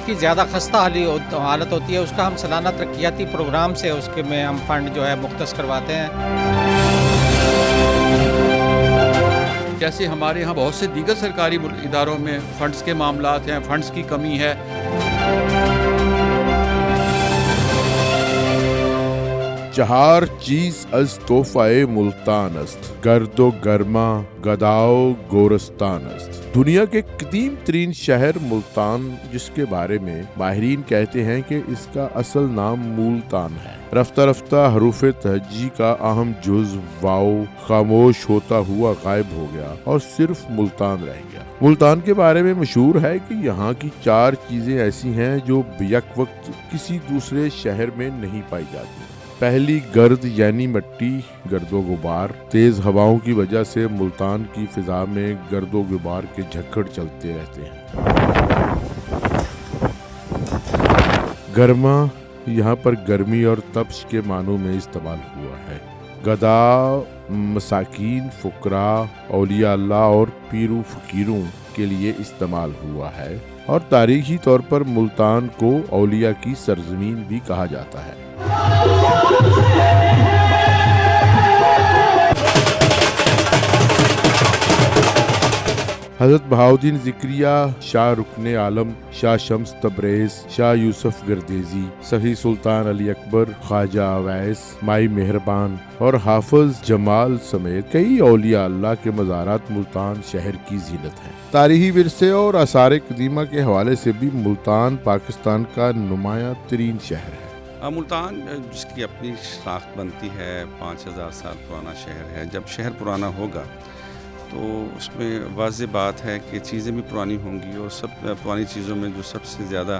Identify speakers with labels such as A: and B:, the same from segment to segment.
A: کی زیادہ خستہ حالت ہوتی ہے، اس کا ہم سالانہ ترقیاتی پروگرام سے اس کے میں ہم فنڈ جو ہے مختص کرواتے ہیں۔
B: جیسے ہمارے ہاں بہت سے دیگر سرکاری اداروں میں فنڈز کے معاملات ہیں، فنڈز کی کمی ہے۔
C: چہار چیز از تحفہ ملتان است، گرد و گرما گداؤ گورستان است۔ دنیا کے قدیم ترین شہر ملتان، جس کے بارے میں ماہرین کہتے ہیں کہ اس کا اصل نام مولتان ہے، رفتہ رفتہ حروف تہجی کا اہم جز واو خاموش ہوتا ہوا غائب ہو گیا اور صرف ملتان رہ گیا۔ ملتان کے بارے میں مشہور ہے کہ یہاں کی 4 چیزیں ایسی ہیں جو بیک وقت کسی دوسرے شہر میں نہیں پائی جاتی۔ پہلی گرد یعنی مٹی، گرد و غبار۔ تیز ہواؤں کی وجہ سے ملتان کی فضا میں گرد و غبار کے جھکڑ چلتے رہتے ہیں۔ گرما، یہاں پر گرمی اور تپش کے معنوں میں استعمال ہوا ہے۔ گدا، مساکین، فقراء، اولیاء اللہ اور پیرو فقیروں کے لیے استعمال ہوا ہے، اور تاریخی طور پر ملتان کو اولیاء کی سرزمین بھی کہا جاتا ہے۔ حضرت بہاؤالدین ذکریہ، شاہ رکن عالم، شاہ شمس تبریز، شاہ یوسف گردیزی، سخی سلطان علی اکبر، خواجہ اویس، مائی مہربان اور حافظ جمال سمیت کئی اولیاء اللہ کے مزارات ملتان شہر کی زینت ہیں۔ تاریخی ورثے اور آثار قدیمہ کے حوالے سے بھی ملتان پاکستان کا نمایاں ترین شہر ہے۔
D: ملتان جس کی اپنی شناخت بنتی ہے، 5000 سال پرانا شہر ہے۔ جب شہر پرانا ہوگا تو اس میں واضح بات ہے کہ چیزیں بھی پرانی ہوں گی، اور سب پرانی چیزوں میں جو سب سے زیادہ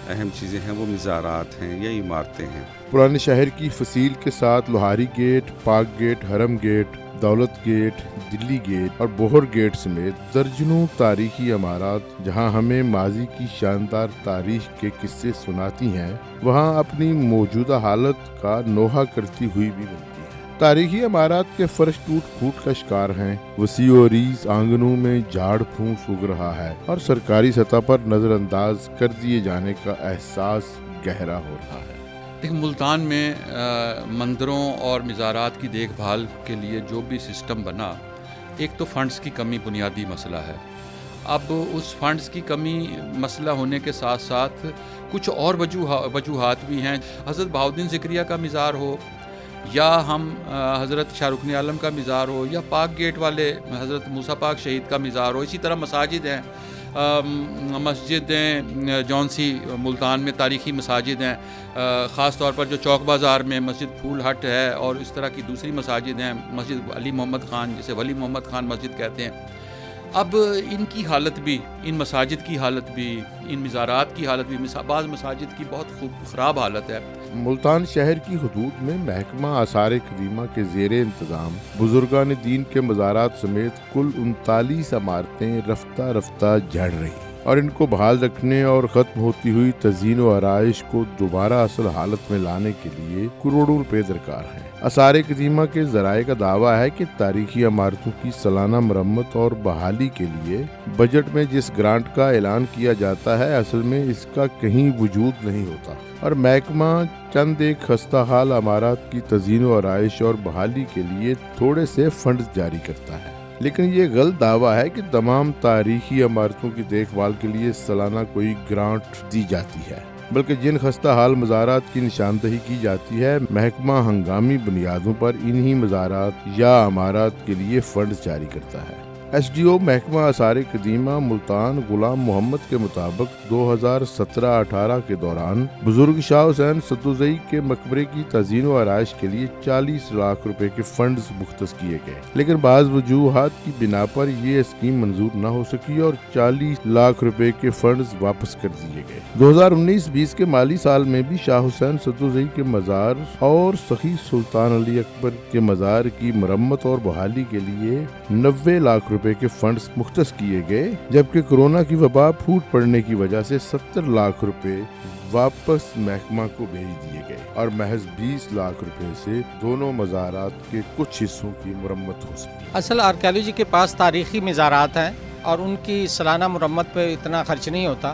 D: اہم چیزیں ہیں وہ مزارات ہیں یا عمارتیں ہیں۔
C: پرانے شہر کی فصیل کے ساتھ لوہاری گیٹ، پاک گیٹ، حرم گیٹ، دولت گیٹ، دلی گیٹ اور بوہر گیٹ سمیت درجنوں تاریخی عمارات جہاں ہمیں ماضی کی شاندار تاریخ کے قصے سناتی ہیں، وہاں اپنی موجودہ حالت کا نوحہ کرتی ہوئی بھی بنتی ہیں۔ تاریخی عمارات کے فرش ٹوٹ پھوٹ کا شکار ہیں، وسیع و عریض آنگنوں میں جھاڑ پھونس اگ رہا ہے، اور سرکاری سطح پر نظر انداز کر دیے جانے کا احساس گہرا ہو رہا ہے۔
B: ملتان میں مندروں اور مزارات کی دیکھ بھال کے لیے جو بھی سسٹم بنا، ایک تو فنڈز کی کمی بنیادی مسئلہ ہے۔ اب اس فنڈز کی کمی مسئلہ ہونے کے ساتھ ساتھ کچھ اور وجوہات بھی ہیں۔ حضرت بہاؤالدین ذکریہ کا مزار ہو، یا ہم حضرت شاہ رکن عالم کا مزار ہو، یا پاک گیٹ والے حضرت موسیٰ پاک شہید کا مزار ہو، اسی طرح مساجد ہیں، مسجدیں جون سی ملتان میں تاریخی مساجد ہیں، خاص طور پر جو چوک بازار میں مسجد پھول ہٹ ہے، اور اس طرح کی دوسری مساجد ہیں، مسجد علی محمد خان جسے ولی محمد خان مسجد کہتے ہیں۔ اب ان کی حالت بھی، ان مساجد کی حالت بھی، ان مزارات کی حالت بھی، بعض مساجد کی بہت خراب حالت ہے۔
C: ملتان شہر کی حدود میں محکمہ آثار قدیمہ کے زیر انتظام بزرگان دین کے مزارات سمیت کل 39 عمارتیں رفتہ رفتہ جھڑ رہی ہیں، اور ان کو بحال رکھنے اور ختم ہوتی ہوئی تزئین و آرائش کو دوبارہ اصل حالت میں لانے کے لیے کروڑوں روپے درکار ہیں۔ آثار قدیمہ کے ذرائع کا دعویٰ ہے کہ تاریخی عمارتوں کی سالانہ مرمت اور بحالی کے لیے بجٹ میں جس گرانٹ کا اعلان کیا جاتا ہے، اصل میں اس کا کہیں وجود نہیں ہوتا، اور محکمہ چند ایک خستہ حال عمارات کی تزئین و آرائش اور بحالی کے لیے تھوڑے سے فنڈز جاری کرتا ہے۔ لیکن یہ غلط دعویٰ ہے کہ تمام تاریخی عمارتوں کی دیکھ بھال کے لیے سالانہ کوئی گرانٹ دی جاتی ہے، بلکہ جن خستہ حال مزارات کی نشاندہی کی جاتی ہے، محکمہ ہنگامی بنیادوں پر انہی مزارات یا عمارات کے لیے فنڈز جاری کرتا ہے۔ ایس ڈی او محکمہ آثار قدیمہ ملتان غلام محمد کے مطابق 2017-18 کے دوران بزرگ شاہ حسین ستوزئی کے مقبرے کی تزئین و آرائش کے لیے 40 لاکھ روپے کے فنڈز مختص کیے گئے، لیکن بعض وجوہات کی بنا پر یہ اسکیم منظور نہ ہو سکی اور 40 لاکھ روپے کے فنڈز واپس کر دیے گئے۔ 2019-20 کے مالی سال میں بھی شاہ حسین ستوزئی کے مزار اور سخی سلطان علی اکبر کے مزار کی مرمت اور بحالی کے لیے 90 لاکھ روپے کے فنڈز مختص کیے گئے، جبکہ کورونا کی وبا پھوٹ پڑنے کی وجہ سے 70 لاکھ روپے واپس محکمہ کو بھیج دیے گئے، اور محض 20 لاکھ روپے سے دونوں مزارات کے کچھ حصوں کی مرمت ہو سکی۔
A: اصل آرکیالوجی کے پاس تاریخی مزارات ہیں، اور ان کی سالانہ مرمت پہ اتنا خرچ نہیں ہوتا۔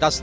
A: 10